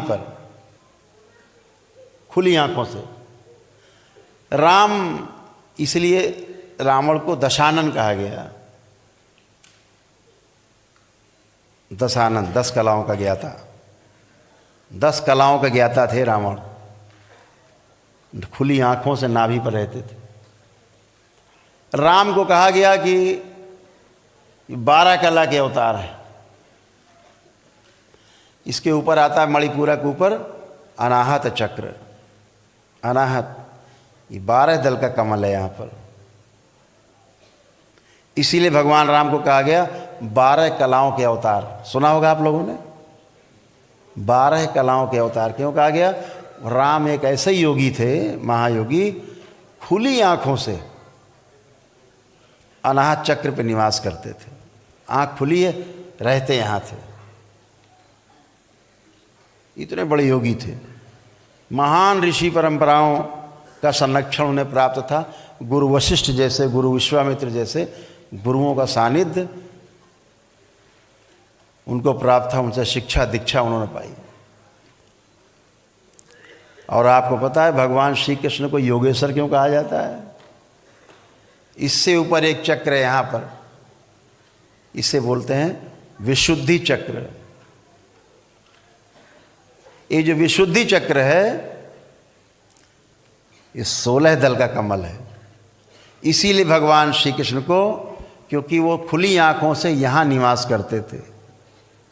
पर खुली आंखों से। राम, इसलिए रावण को दशानन कहा गया। दशानन, 10 कलाओं का ज्ञाता, 10 कलाओं का ज्ञाता थे रावण। खुली आंखों से नाभि पर रहते थे। राम को कहा गया कि 12 कला के अवतार है। इसके ऊपर आता है मणिपुरा के ऊपर अनाहत चक्र। अनाहत, ये 12 दल का कमल है यहाँ पर। इसीलिए भगवान राम को कहा गया 12 कलाओं के अवतार। सुना होगा आप लोगों ने, 12 कलाओं के अवतार क्यों कहा गया? राम एक ऐसे योगी थे, महायोगी, खुली आंखों से अनाहत चक्र पे निवास करते थे। आंख खुली है, रहते यहाँ थे। इतने बड़े योगी थे। महान ऋषि परंपराओं का संरक्षण उन्हें प्राप्त था। गुरु वशिष्ठ जैसे, गुरु विश्वामित्र जैसे गुरुओं का सानिध्य उनको प्राप्त था। उनसे शिक्षा दीक्षा उन्होंने पाई। और आपको पता है भगवान श्री कृष्ण को योगेश्वर क्यों कहा जाता है? इससे ऊपर एक चक्र है यहाँ पर, इसे बोलते हैं विशुद्धि चक्र। ये जो विशुद्धि चक्र है, ये 16 दल का कमल है। इसीलिए भगवान श्री कृष्ण को, क्योंकि वो खुली आंखों से यहाँ निवास करते थे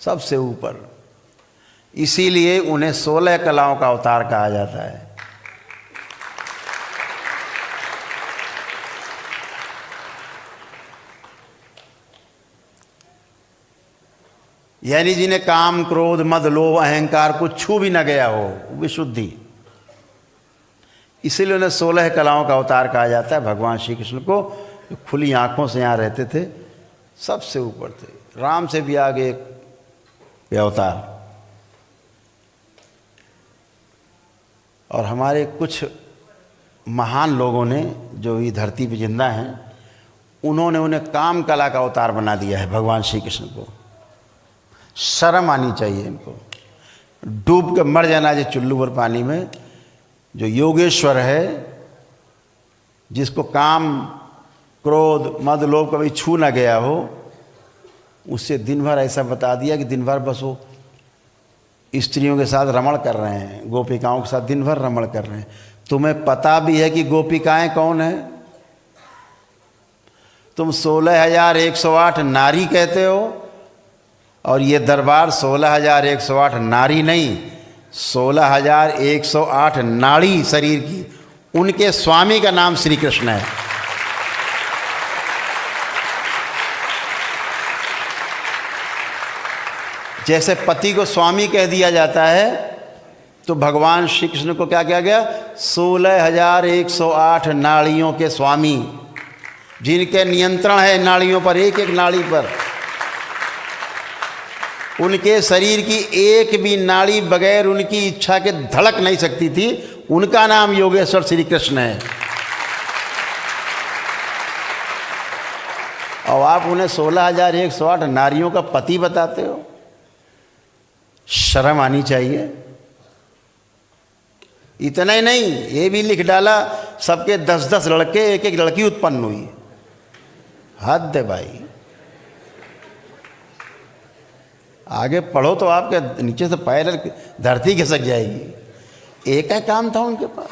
सबसे ऊपर, इसीलिए उन्हें 16 कलाओं का अवतार कहा जाता है। यानी जिन्हें काम, क्रोध, मद, लोभ, अहंकार कुछ छू भी न गया हो, विशुद्धि। इसीलिए उन्हें 16 कलाओं का अवतार कहा जाता है। भगवान श्री कृष्ण को खुली आंखों से यहाँ रहते थे, सबसे ऊपर थे। राम से भी आगे एक अवतार। और हमारे कुछ महान लोगों ने जो ये धरती पे जिंदा हैं, उन्होंने उन्हें काम कला का अवतार बना दिया है भगवान श्री कृष्ण को। शर्म आनी चाहिए इनको। डूब के मर जाना चाहिए चुल्लू भर पानी में। जो योगेश्वर है, जिसको काम, क्रोध, मद, लोभ कभी छू ना गया हो, उससे दिन भर ऐसा बता दिया कि दिन भर बस वो स्त्रियों के साथ रमण कर रहे हैं, गोपिकाओं के साथ दिन भर रमण कर रहे हैं। तुम्हें पता भी है कि गोपिकाएं कौन है? तुम 16,108 नारी कहते हो, और ये दरबार 16,108 नारी नहीं, 16,108 नाड़ी शरीर की। उनके स्वामी का नाम श्री कृष्ण है। जैसे पति को स्वामी कह दिया जाता है, तो भगवान श्री कृष्ण को क्या किया गया? 16,108 नाड़ियों के स्वामी, जिनके नियंत्रण है नाड़ियों पर, एक एक नाड़ी पर। उनके शरीर की एक भी नाड़ी बगैर उनकी इच्छा के धड़क नहीं सकती थी। उनका नाम योगेश्वर श्री कृष्ण है। और आप उन्हें 16,108 नारियों का पति बताते हो? शर्म आनी चाहिए। इतना ही नहीं, ये भी लिख डाला सबके 10-10 लड़के, एक एक लड़की उत्पन्न हुई। हद है भाई। आगे पढ़ो तो आपके नीचे से पैर धरती खिसक जाएगी। एक ही काम था उनके पास।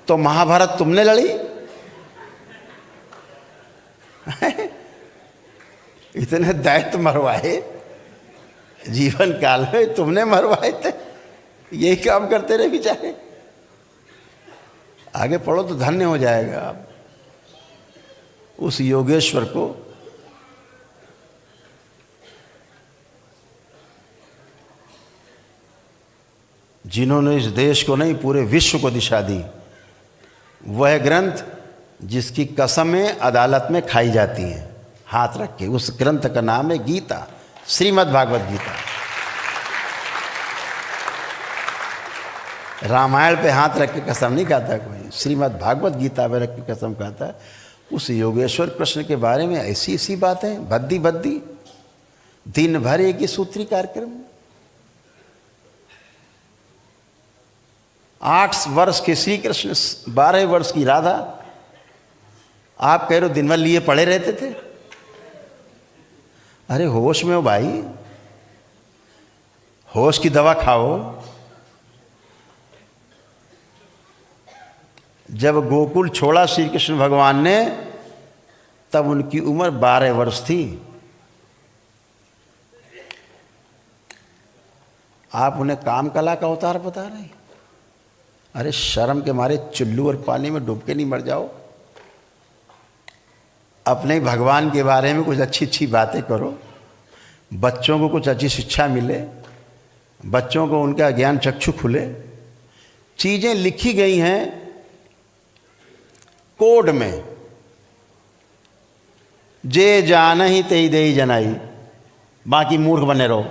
तो महाभारत तुमने लड़ी? इतने दैत्य मरवाए जीवन काल में, तुमने मरवाए थे। यही काम करते रहे बेचारे। आगे पढ़ो तो धन्य हो जाएगा आप। उस योगेश्वर को जिन्होंने इस देश को नहीं, पूरे विश्व को दिशा दी, वह ग्रंथ जिसकी कसमें अदालत में खाई जाती हैं हाथ रख के, उस ग्रंथ का नाम है गीता, श्रीमद् भागवत गीता। रामायण पे हाथ रख के कसम नहीं खाता कोई, श्रीमद् भागवत गीता पे रख के कसम खाता है। उस योगेश्वर कृष्ण के बारे में ऐसी ऐसी बातें, भद्दी भद्दी, दिन भर एक ही सूत्री कार्यक्रम। 8 वर्ष के श्री कृष्ण, 12 वर्ष की राधा, आप कह रहे हो दिन भर लिए पड़े रहते थे। अरे होश में हो भाई, होश की दवा खाओ। जब गोकुल छोड़ा श्री कृष्ण भगवान ने, तब उनकी उम्र 12 वर्ष थी। आप उन्हें काम कला का अवतार बता रहे हैं। अरे शर्म के मारे चुल्लू और पानी में डूब के नहीं मर जाओ। अपने भगवान के बारे में कुछ अच्छी अच्छी बातें करो, बच्चों को कुछ अच्छी शिक्षा मिले, बच्चों को उनका ज्ञान चक्षु खुले। चीज़ें लिखी गई हैं कोड में, जे जान ही तेई दे जनाई, बाकी मूर्ख बने रहो,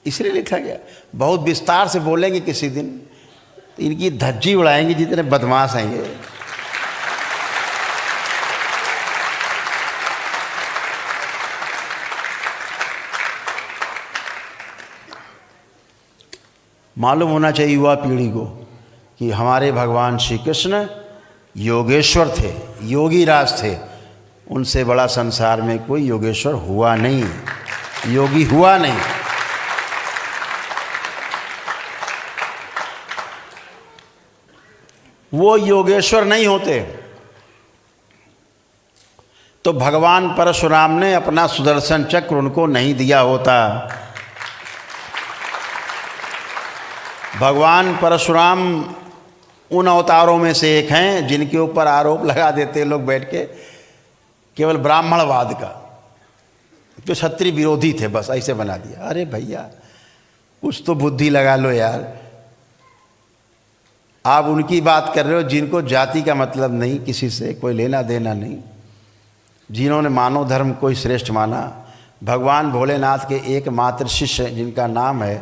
इसलिए लिखा गया। बहुत विस्तार से बोलेंगे किसी दिन तो इनकी धज्जी उड़ाएंगे, जितने बदमाश हैं ये। मालूम होना चाहिए युवा पीढ़ी को कि हमारे भगवान श्री कृष्ण योगेश्वर थे, योगी राज थे। उनसे बड़ा संसार में कोई योगेश्वर हुआ नहीं, योगी हुआ नहीं। वो योगेश्वर नहीं होते तो भगवान परशुराम ने अपना सुदर्शन चक्र उनको नहीं दिया होता। भगवान परशुराम उन अवतारों में से एक हैं जिनके ऊपर आरोप लगा देते लोग बैठ के, केवल ब्राह्मणवाद का, जो क्षत्रिय विरोधी थे, बस ऐसे बना दिया। अरे भैया कुछ तो बुद्धि लगा लो यार। आप उनकी बात कर रहे हो जिनको जाति का मतलब नहीं, किसी से कोई लेना देना नहीं, जिन्होंने मानव धर्म को ही श्रेष्ठ माना। भगवान भोलेनाथ के एकमात्र शिष्य जिनका नाम है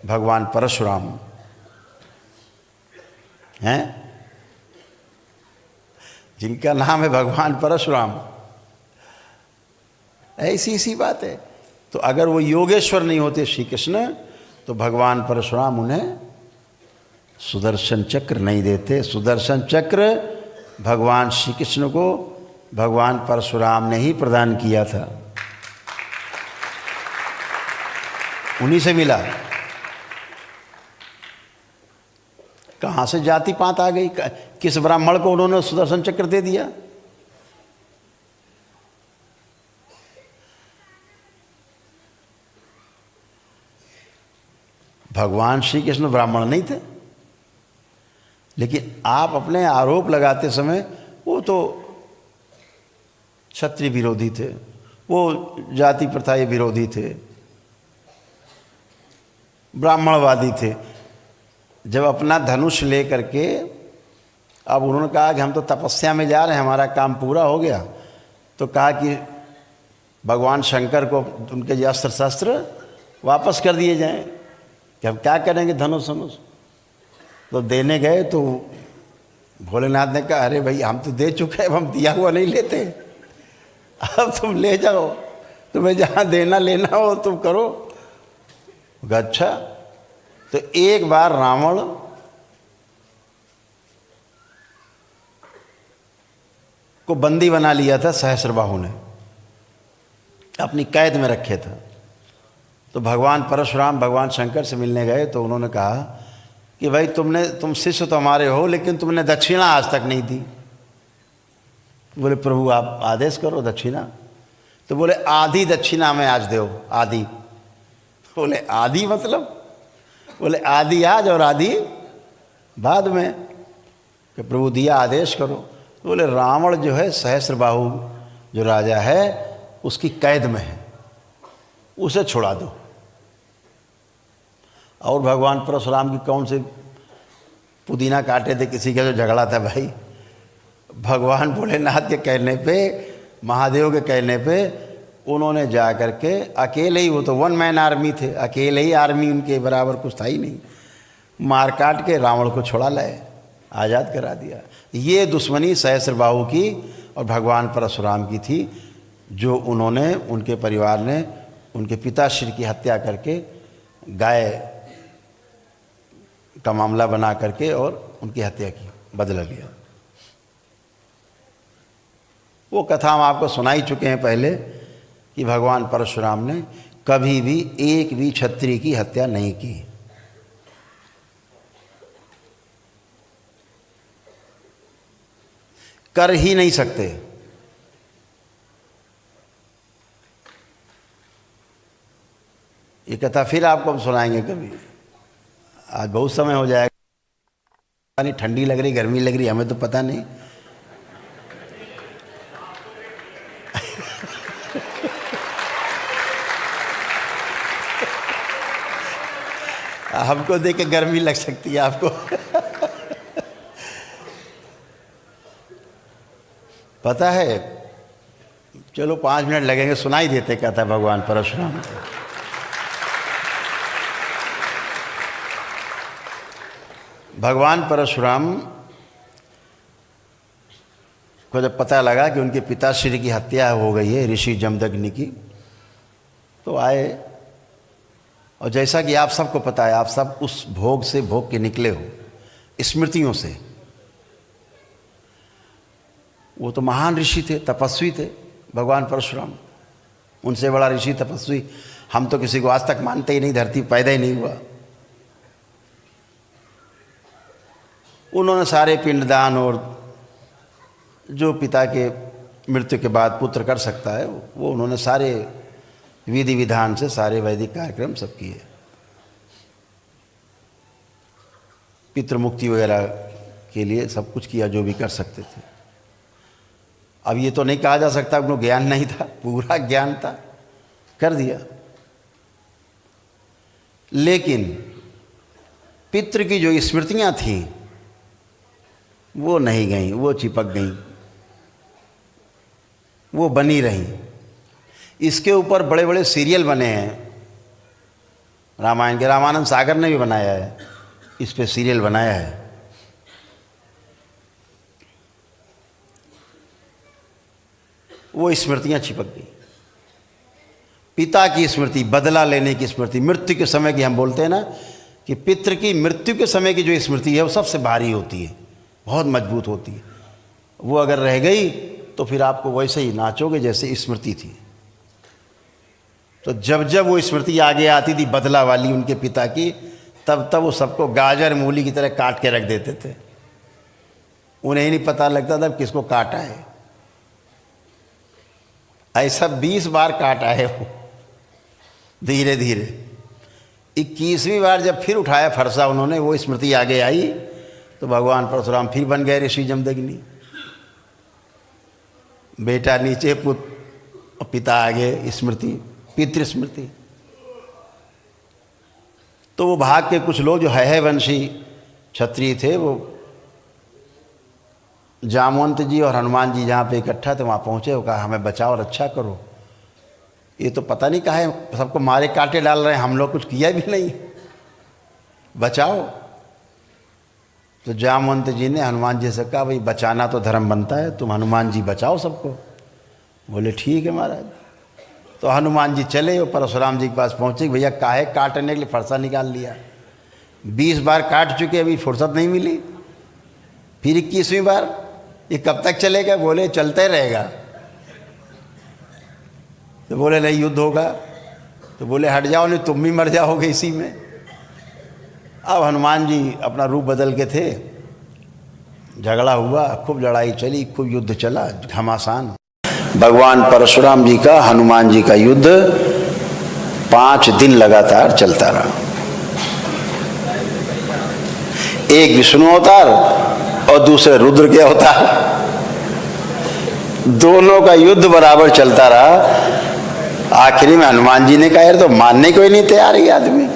भगवान परशुराम हैं, जिनका नाम है भगवान परशुराम। ऐसी सी बात है। तो अगर वो योगेश्वर नहीं होते श्री कृष्ण, तो भगवान परशुराम उन्हें सुदर्शन चक्र नहीं देते। सुदर्शन चक्र भगवान श्री कृष्ण को भगवान परशुराम ने ही प्रदान किया था, उन्हीं से मिला। कहाँ से जाति पात आ गई? किस ब्राह्मण को उन्होंने सुदर्शन चक्र दे दिया? भगवान श्री कृष्ण ब्राह्मण नहीं थे, लेकिन आप अपने आरोप लगाते समय वो तो क्षत्रिय विरोधी थे, वो जाति प्रथा विरोधी थे, ब्राह्मणवादी थे। जब अपना धनुष ले करके अब उन्होंने कहा कि हम तो तपस्या में जा रहे हैं, हमारा काम पूरा हो गया, तो कहा कि भगवान शंकर को उनके जो अस्त्र शस्त्र वापस कर दिए जाएं, कि हम क्या करेंगे धनुष धनुष। तो देने गए तो भोलेनाथ ने कहा अरे भाई हम तो दे चुके हैं, अब हम दिया हुआ नहीं लेते, अब तुम ले जाओ, तुम्हें जहाँ देना लेना हो तुम करो। अच्छा, तो एक बार रावण को बंदी बना लिया था सहस्रबाहु ने, अपनी कैद में रखे था। तो भगवान परशुराम भगवान शंकर से मिलने गए तो उन्होंने कहा कि भाई तुम शिष्य तो हमारे हो, लेकिन तुमने दक्षिणा आज तक नहीं दी। बोले प्रभु आप आदेश करो दक्षिणा। तो बोले आधी दक्षिणा में आज दो, आधी। बोले आधी मतलब? बोले आधी आज और आधी बाद में। कि प्रभु दिया आदेश करो। तो बोले रावण जो है सहस्रबाहु जो राजा है उसकी कैद में है, उसे छुड़ा दो। और भगवान परशुराम की कौन से पुदीना काटे थे, किसी का जो झगड़ा था भाई। भगवान भोलेनाथ के कहने पे, महादेव के कहने पे उन्होंने जा कर के अकेले ही, वो तो 1 मैन आर्मी थे, अकेले ही आर्मी उनके बराबर कुछ था ही नहीं, मार काट के रावण को छुड़ा लाए, आज़ाद करा दिया। ये दुश्मनी सहस्रबाहु की और भगवान परशुराम की थी, जो उन्होंने, उनके परिवार ने उनके पिताश्री की हत्या करके गाय का मामला बना करके और उनकी हत्या की, बदला लिया। वो कथा हम आपको सुना ही चुके हैं पहले कि भगवान परशुराम ने कभी भी एक भी क्षत्रिय की हत्या नहीं की। कर ही नहीं सकते। ये कथा फिर आपको हम सुनाएंगे कभी। आज बहुत समय हो जाएगा, नहीं ठंडी लग रही गर्मी लग रही हमें तो पता नहीं। हमको देख के गर्मी लग सकती है आपको। पता है, चलो 5 मिनट लगेंगे, सुनाई देते कथा भगवान परशुराम। भगवान परशुराम को जब पता लगा कि उनके पिताश्री की हत्या हो गई है ऋषि जमदग्नि की, तो आए। और जैसा कि आप सबको पता है, आप सब उस भोग से भोग के निकले हो, स्मृतियों से। वो तो महान ऋषि थे, तपस्वी थे भगवान परशुराम। उनसे बड़ा ऋषि तपस्वी हम तो किसी को आज तक मानते ही नहीं, धरती पैदा ही नहीं हुआ। उन्होंने सारे पिंडदान और जो पिता के मृत्यु के बाद पुत्र कर सकता है वो उन्होंने सारे विधि विधान से सारे वैदिक कार्यक्रम सब किए। पितृ मुक्ति वगैरह के लिए सब कुछ किया जो भी कर सकते थे। अब ये तो नहीं कहा जा सकता उनको ज्ञान नहीं था, पूरा ज्ञान था, कर दिया। लेकिन पितृ की जो स्मृतियां थीं वो नहीं गईं, वो चिपक गईं, वो बनी रहीं। इसके ऊपर बड़े बड़े सीरियल बने हैं रामायण के। रामानंद सागर ने भी बनाया है, इस पे सीरियल बनाया है। वो स्मृतियां चिपक गई। पिता की स्मृति, बदला लेने की स्मृति, मृत्यु के समय की हम बोलते हैं ना कि पितृ की मृत्यु के समय की जो स्मृति है वो सबसे भारी होती है, बहुत मजबूत होती है। वो अगर रह गई तो फिर आपको वैसे ही नाचोगे जैसे स्मृति थी। तो जब जब वो स्मृति आगे आती थी बदला वाली उनके पिता की, तब तब वो सबको गाजर मूली की तरह काट के रख देते थे। उन्हें ही नहीं पता लगता था किसको काटा है। ऐसा 20 बार काटा है वो, धीरे धीरे। 21वीं बार जब फिर उठाया फरसा उन्होंने, वो स्मृति आगे आई तो भगवान परशुराम फिर बन गए ऋषि जमदग्नि। बेटा नीचे, पुत्र पिता आगे, स्मृति, पितृ स्मृति। तो वो भाग के कुछ लोग जो है वंशी क्षत्रिय थे, वो जामवंत जी और हनुमान जी जहाँ पे इकट्ठा थे वहाँ पहुँचे। वो कहा हमें बचाओ और अच्छा करो, ये तो पता नहीं कहा है सबको मारे काटे डाल रहे हैं, हम लोग कुछ किया भी नहीं, बचाओ। तो जामवंत जी ने हनुमान जी से कहा भाई बचाना तो धर्म बनता है, तुम हनुमान जी बचाओ सबको। बोले ठीक है महाराज। तो हनुमान जी चले और परशुराम जी के पास पहुँचे। भैया काहे काटने के लिए फरसा निकाल लिया, 20 बार काट चुके, अभी फुर्सत नहीं मिली, फिर 21वीं बार, ये कब तक चलेगा? बोले चलते रहेगा। तो बोले नहीं युद्ध होगा। तो बोले हट जाओ नहीं तुम भी मर जाओगे इसी में। अब हनुमान जी अपना रूप बदल के थे, झगड़ा हुआ, खूब लड़ाई चली, खूब युद्ध चला, घमासान। भगवान परशुराम जी का हनुमान जी का युद्ध 5 दिन लगातार चलता रहा। एक विष्णु अवतार और दूसरे रुद्र के अवतार, दोनों का युद्ध बराबर चलता रहा। आखिरी में हनुमान जी ने कहा यार तो मानने को ही नहीं तैयार ये आदमी।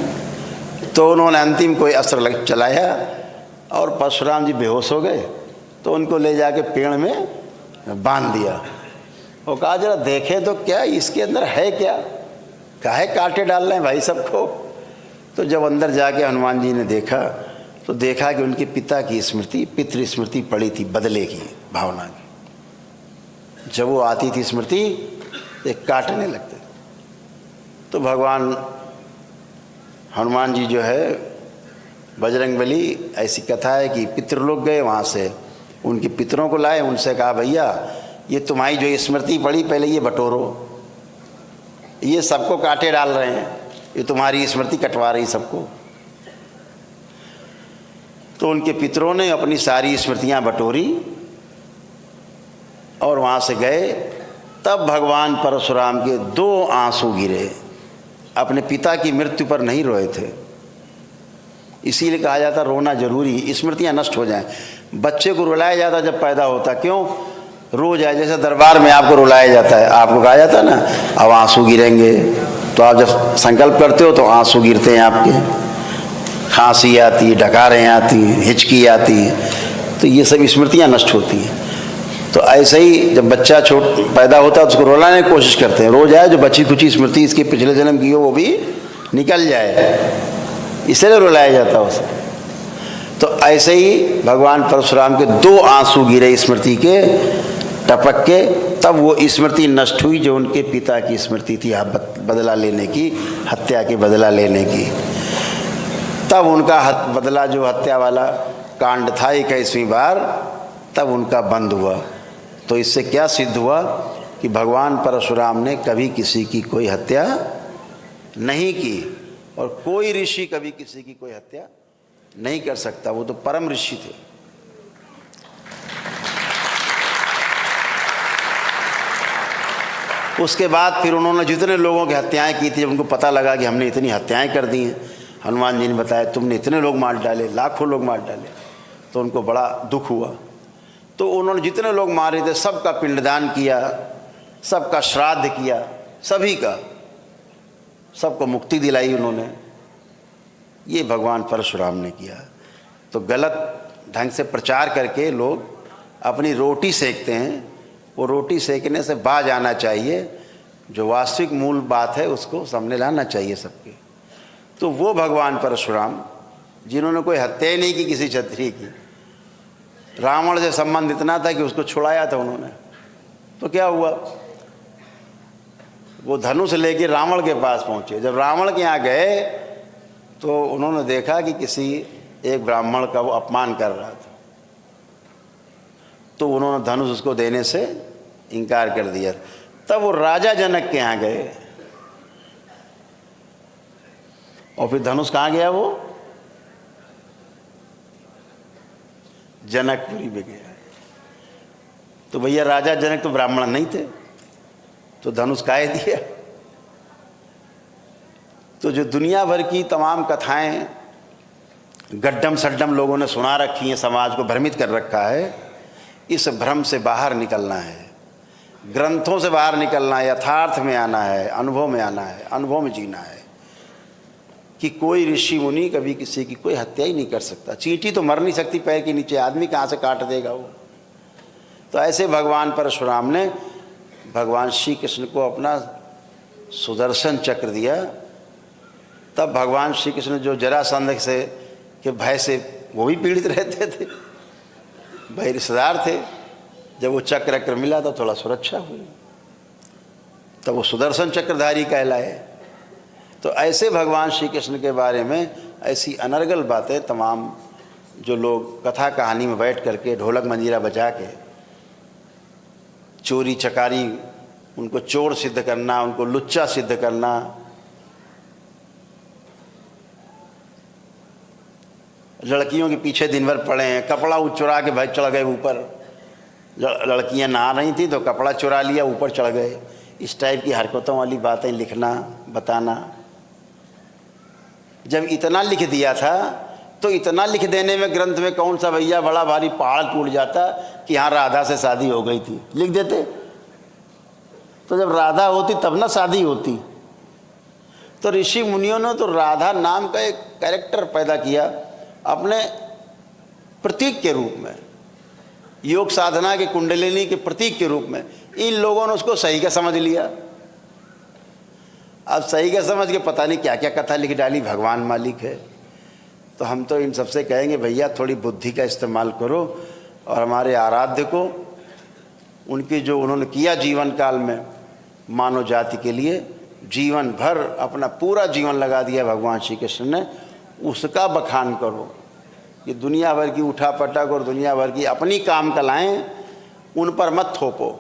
तो उन्होंने अंतिम कोई अस्त्र चलाया और परशुराम जी बेहोश हो गए। तो उनको ले जाके पेड़ में बांध दिया। वो कहा जरा देखे तो क्या इसके अंदर है क्या, काहे काटे डाल रहे हैं भाई सबको। तो जब अंदर जाके हनुमान जी ने देखा तो देखा कि उनके पिता की स्मृति, पितृ स्मृति पड़ी थी, बदले की भावना की। जब वो आती थी स्मृति तो काटने लगते। तो भगवान हनुमान जी जो है बजरंगबली ऐसी कथा है कि पितृ लोग गए, वहाँ से उनके पितरों को लाए, उनसे कहा भैया ये तुम्हारी जो स्मृति पड़ी पहले ये बटोरो, ये सबको कांटे डाल रहे हैं, ये तुम्हारी स्मृति कटवा रही सबको। तो उनके पितरों ने अपनी सारी स्मृतियाँ बटोरी और वहाँ से गए। तब भगवान परशुराम के 2 आंसू गिरे। अपने पिता की मृत्यु पर नहीं रोए थे, इसीलिए कहा जाता रोना जरूरी, स्मृतियाँ नष्ट हो जाएं। बच्चे को रुलाया जाता जब पैदा होता, क्यों? रो जाए। जैसे दरबार में आपको रुलाया जाता है, आपको कहा जाता है ना अब आंसू गिरेंगे, तो आप जब संकल्प करते हो तो आंसू गिरते हैं आपके, खांसी आती है, डकारें आती हैं, हिचकी आती है, तो ये सब स्मृतियाँ नष्ट होती हैं। तो ऐसे ही जब बच्चा पैदा होता है तो उसको रुलाने की कोशिश करते हैं, रो जाए, जो बची कुची स्मृति इसके पिछले जन्म की हो वो भी निकल जाए, इसलिए रुलाया जाता है उसे। तो ऐसे ही भगवान परशुराम के 2 आंसू गिरे स्मृति के टपक के, तब वो स्मृति नष्ट हुई जो उनके पिता की स्मृति थी, बदला लेने की, हत्या की बदला लेने की। तब उनका बदला जो हत्या वाला कांड था 21वीं बार, तब उनका बंद हुआ। तो इससे क्या सिद्ध हुआ कि भगवान परशुराम ने कभी किसी की कोई हत्या नहीं की, और कोई ऋषि कभी किसी की कोई हत्या नहीं कर सकता, वो तो परम ऋषि थे। उसके बाद फिर उन्होंने जितने लोगों की हत्याएं की थी, जब उनको पता लगा कि हमने इतनी हत्याएं कर दी हैं, हनुमान जी ने बताया तुमने इतने लोग मार डाले, लाखों लोग मार डाले, तो उनको बड़ा दुख हुआ। तो उन्होंने जितने लोग मारे थे सबका पिंडदान किया, सबका श्राद्ध किया, सभी का, सबको मुक्ति दिलाई उन्होंने। ये भगवान परशुराम ने किया। तो गलत ढंग से प्रचार करके लोग अपनी रोटी सेकते हैं, वो रोटी सेकने से बाज आना चाहिए, जो वास्तविक मूल बात है उसको सामने लाना चाहिए सबके। तो वो भगवान परशुराम जिन्होंने कोई हत्या ही नहीं की किसी क्षत्रिय की, रावण से संबंध इतना था कि उसको छुड़ाया था उन्होंने, तो क्या हुआ, वो धनुष लेके रावण के पास पहुँचे। जब रावण के यहाँ गए तो उन्होंने देखा कि किसी एक ब्राह्मण का वो अपमान कर रहा था, तो उन्होंने धनुष उसको देने से इनकार कर दिया। तब वो राजा जनक के यहाँ गए, और फिर धनुष कहाँ गया, वो जनकपुरी में गया। तो भैया राजा जनक तो ब्राह्मण नहीं थे, तो धनुष काहे दिया। तो जो दुनिया भर की तमाम कथाएं गड्ढम सड्डम लोगों ने सुना रखी हैं, समाज को भ्रमित कर रखा है, इस भ्रम से बाहर निकलना है, ग्रंथों से बाहर निकलना है, यथार्थ में आना है, अनुभव में आना है, अनुभव में जीना है कि कोई ऋषि मुनि कभी किसी की कोई हत्या ही नहीं कर सकता। चींटी तो मर नहीं सकती पैर के नीचे, आदमी कहाँ से काट देगा वो। तो ऐसे भगवान परशुराम ने भगवान श्री कृष्ण को अपना सुदर्शन चक्र दिया। तब भगवान श्री कृष्ण जो जरासंध से के भय से वो भी पीड़ित रहते थे, भाई रिश्तेदार थे, जब वो चक्र मिला तो थोड़ा सुरक्षा हुई, तब वो सुदर्शन चक्रधारी कहलाए। तो ऐसे भगवान श्री कृष्ण के बारे में ऐसी अनर्गल बातें तमाम जो लोग कथा कहानी में बैठ करके ढोलक मंजीरा बजा के चोरी चकारी, उनको चोर सिद्ध करना, उनको लुच्चा सिद्ध करना, लड़कियों के पीछे दिन भर पड़े हैं, कपड़ा चुरा के भाई चढ़ गए ऊपर, लड़कियां नहा रही थी तो कपड़ा चुरा लिया ऊपर चढ़ गए, इस टाइप की हरकतों वाली बातें लिखना बताना। जब इतना लिख दिया था तो इतना लिख देने में ग्रंथ में कौन सा भैया बड़ा भारी पहाड़ टूट जाता कि हाँ राधा से शादी हो गई थी, लिख देते। तो जब राधा होती तब ना शादी होती। तो ऋषि मुनियों ने तो राधा नाम का एक कैरेक्टर पैदा किया अपने प्रतीक के रूप में, योग साधना के कुंडलिनी के प्रतीक के रूप में। इन लोगों ने उसको सही का समझ लिया। अब सही का समझ के पता नहीं क्या क्या कथा लिख डाली, भगवान मालिक है। तो हम तो इन सबसे कहेंगे भैया थोड़ी बुद्धि का इस्तेमाल करो, और हमारे आराध्य को उनकी जो उन्होंने किया जीवन काल में मानव जाति के लिए, जीवन भर अपना पूरा जीवन लगा दिया भगवान श्री कृष्ण ने, उसका बखान करो। कि दुनिया भर की उठापटक और दुनिया भर की अपनी काम कलाएं उन पर मत थोपो।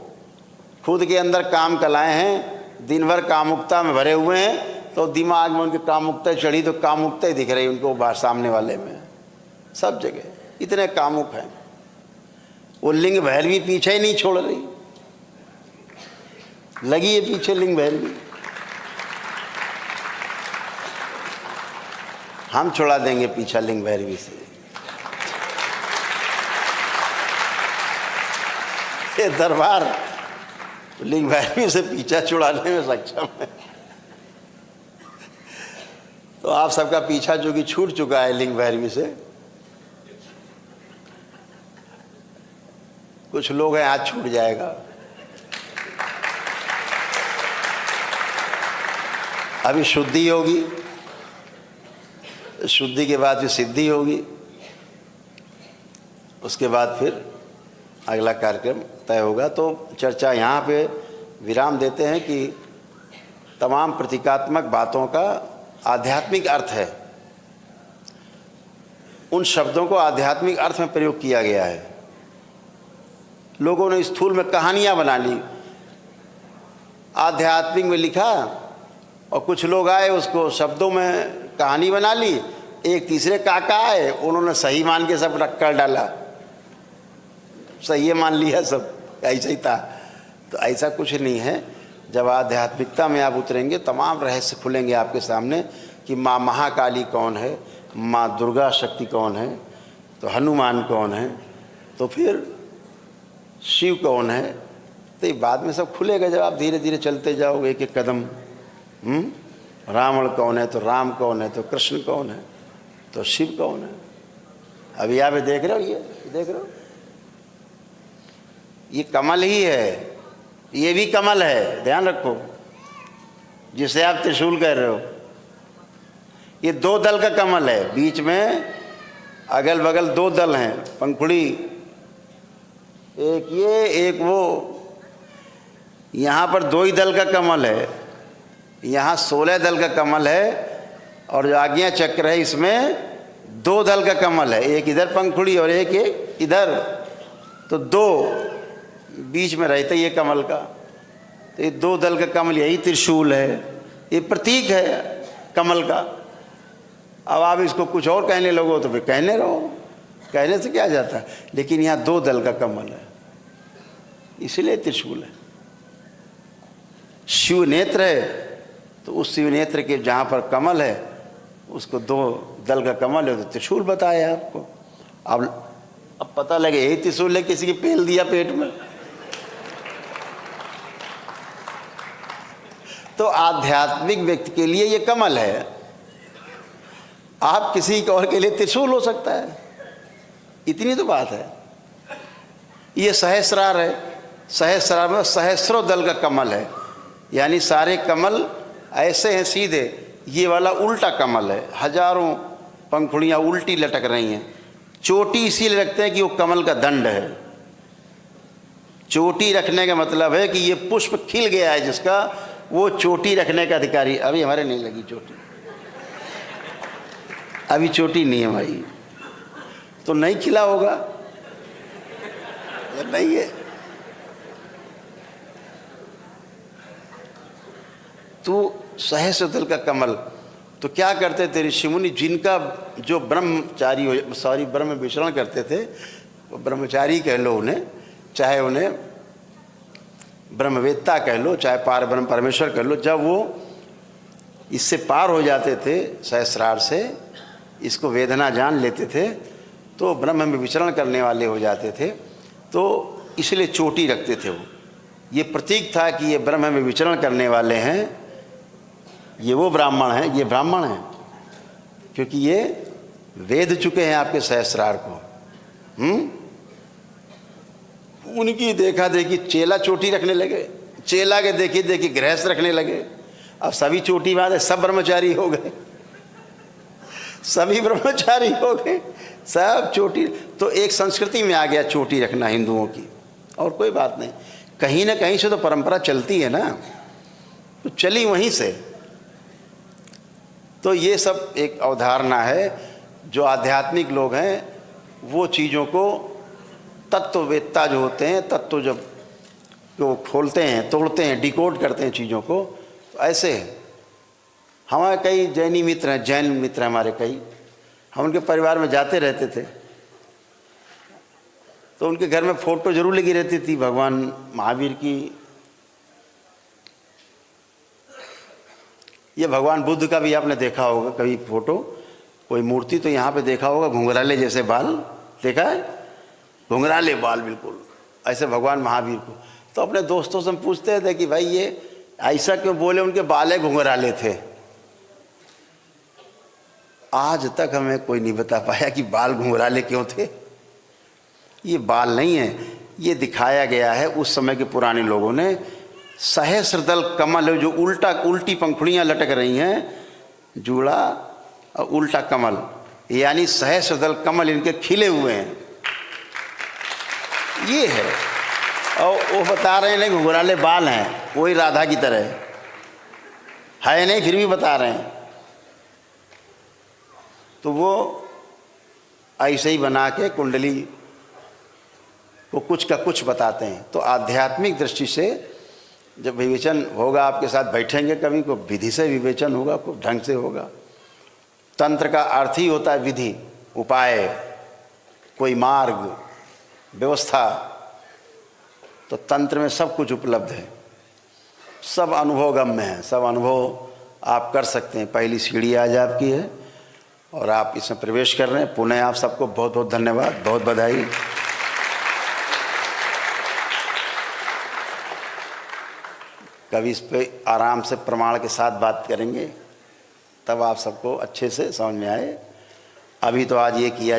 खुद के अंदर काम कलाएं हैं, दिन भर कामुकता में भरे हुए हैं, तो दिमाग में उनकी कामुकता चढ़ी तो कामुकता ही दिख रही उनको सामने वाले में, सब जगह इतने कामुक हैं। वो लिंग भैरवी पीछे ही नहीं छोड़ रही, लगी है पीछे लिंग भैरवी। हम छुड़ा देंगे पीछा लिंग भैरवी से। ये दरबार लिंग भैरवी से पीछा छुड़ाने में सक्षम है। तो आप सबका पीछा जो कि छूट चुका है लिंग भैरवी से। कुछ लोग हैं आज छूट जाएगा। अभी शुद्धि होगी, शुद्धि के बाद फिर सिद्धि होगी, उसके बाद फिर अगला कार्यक्रम तय होगा। तो चर्चा यहाँ पे विराम देते हैं कि तमाम प्रतीकात्मक बातों का आध्यात्मिक अर्थ है। उन शब्दों को आध्यात्मिक अर्थ में प्रयोग किया गया है। लोगों ने स्थूल में कहानियाँ बना ली, आध्यात्मिक में लिखा, और कुछ लोग आए उसको शब्दों में कहानी बना ली। एक तीसरे काका आए, उन्होंने सही मान के सब रख कर डाला, सही मान लिया, सब ऐसा ही था। तो ऐसा कुछ नहीं है। जब आध्यात्मिकता में आप उतरेंगे तमाम रहस्य खुलेंगे आपके सामने कि माँ महाकाली कौन है, माँ दुर्गा शक्ति कौन है, तो हनुमान कौन है, तो फिर शिव कौन है। तो ये बाद में सब खुलेगा जब आप धीरे धीरे चलते जाओगे एक एक कदम। रावण कौन है, तो राम कौन है, तो कृष्ण कौन है, तो शिव कौन है। अभी आप देख रहे हो, ये देख रहे हो, ये कमल ही है, ये भी कमल है, ध्यान रखो, जिसे आप त्रिशूल कह रहे हो। ये दो दल का कमल है, बीच में अगल बगल दो दल हैं, पंखुड़ी, एक ये एक वो। यहाँ पर दो ही दल का कमल है, यहाँ 16 दल का कमल है, और जो आज्ञा चक्र है इसमें 2 दल का कमल है, एक इधर पंखुड़ी और एक इधर। तो 2 बीच में रहता ये कमल का। तो ये 2 दल का कमल यही त्रिशूल है, ये प्रतीक है कमल का। अब आप इसको कुछ और कहने लगो तो फिर कहने रहो, कहने से क्या जाता है। लेकिन यहाँ 2 दल का कमल है, इसलिए त्रिशूल है। शिव नेत्र है, तो उस शिव नेत्र के जहाँ पर कमल है उसको 2 दल का कमल है, तो त्रिशूल बताया आपको। अब पता लगे यही त्रिशूल है, किसी की पेल दिया पेट में। तो आध्यात्मिक व्यक्ति के लिए ये कमल है, आप किसी और के लिए त्रिशूल हो सकता है, इतनी तो बात है। ये सहस्रार है, सहस्रार में सहस्रों दल का कमल है, यानी सारे कमल ऐसे हैं सीधे, ये वाला उल्टा कमल है, हजारों पंखुड़ियाँ उल्टी लटक रही हैं। चोटी इसीलिए रखते हैं कि वो कमल का दंड है। चोटी रखने का मतलब है कि ये पुष्प खिल गया है जिसका, वो चोटी रखने का अधिकारी। अभी हमारे नहीं लगी चोटी, अभी चोटी नहीं है भाई, तो नहीं खिला होगा, नहीं है। तो सहस्र दल का कमल। तो क्या करते थे ऋषि मुनि, जिनका जो ब्रह्मचारी हो, सॉरी ब्रह्म विचरण करते थे, वो ब्रह्मचारी कह लो उन्हें, चाहे उन्हें ब्रह्मवेत्ता कह लो, चाहे पार ब्रह्म परमेश्वर कह लो। जब वो इससे पार हो जाते थे, सहस्रार से इसको वेदना जान लेते थे, तो ब्रह्म में विचरण करने वाले हो जाते थे। तो इसलिए चोटी रखते थे वो। ये प्रतीक था कि ये ब्रह्म में विचरण करने वाले हैं, ये वो ब्राह्मण हैं, ये ब्राह्मण हैं, क्योंकि ये वेद चुके हैं आपके सहस्रार को। उनकी देखा देखी चेला चोटी रखने लगे, चेला के देखी देखी गृहस्थ रखने लगे। अब सभी चोटी बाद है, सब ब्रह्मचारी हो गए, सभी ब्रह्मचारी हो गए, सब चोटी। तो एक संस्कृति में आ गया चोटी रखना हिंदुओं की, और कोई बात नहीं। कहीं ना कहीं से तो परंपरा चलती है ना, तो चली वहीं से। तो ये सब एक अवधारणा है। जो आध्यात्मिक लोग हैं वो चीज़ों को, तत्ववेत्ता जो होते हैं, तत्व जब वो खोलते हैं, तोड़ते हैं, डिकोड करते हैं चीज़ों को, तो ऐसे हमारे कई जैनी मित्र हैं, जैन मित्र हैं हमारे कई, हम उनके परिवार में जाते रहते थे तो उनके घर में फ़ोटो जरूर लगी रहती थी भगवान महावीर की, ये भगवान बुद्ध का भी आपने देखा होगा कभी फ़ोटो, कोई मूर्ति तो यहाँ पे देखा होगा, घुंघराले जैसे बाल देखा है, घुंघराले बाल बिल्कुल ऐसे भगवान महावीर को। तो अपने दोस्तों से हम पूछते थे कि भाई ये ऐसा क्यों बोले, उनके बाल घुंघराले थे। आज तक हमें कोई नहीं बता पाया कि बाल घुंघराले क्यों थे। ये बाल नहीं है, ये दिखाया गया है उस समय के पुराने लोगों ने। सहस्रदल कमल, जो उल्टी पंखुड़ियाँ लटक रही हैं, जूड़ा और उल्टा कमल, यानी सहस्रदल कमल इनके खिले हुए हैं, ये है। और वो बता रहे हैं नहीं घुंघराले बाल हैं, वही राधा की तरह है नहीं, फिर भी बता रहे हैं। तो वो ऐसे ही बना के कुंडली को कुछ का कुछ बताते हैं। तो आध्यात्मिक दृष्टि से जब विवेचन होगा, आपके साथ बैठेंगे कभी, को विधि से विवेचन होगा, को ढंग से होगा। तंत्र का अर्थ ही होता है विधि, उपाय, कोई मार्ग, व्यवस्था। तो तंत्र में सब कुछ उपलब्ध है, सब अनुभवगम्य है, सब अनुभव आप कर सकते हैं। पहली सीढ़ी आज आपकी है और आप इसमें प्रवेश कर रहे हैं। पुनः आप सबको बहुत बहुत धन्यवाद, बहुत बधाई। कभी इस पे आराम से प्रमाण के साथ बात करेंगे, तब आप सबको अच्छे से समझ में आए। अभी तो आज ये किया जाए।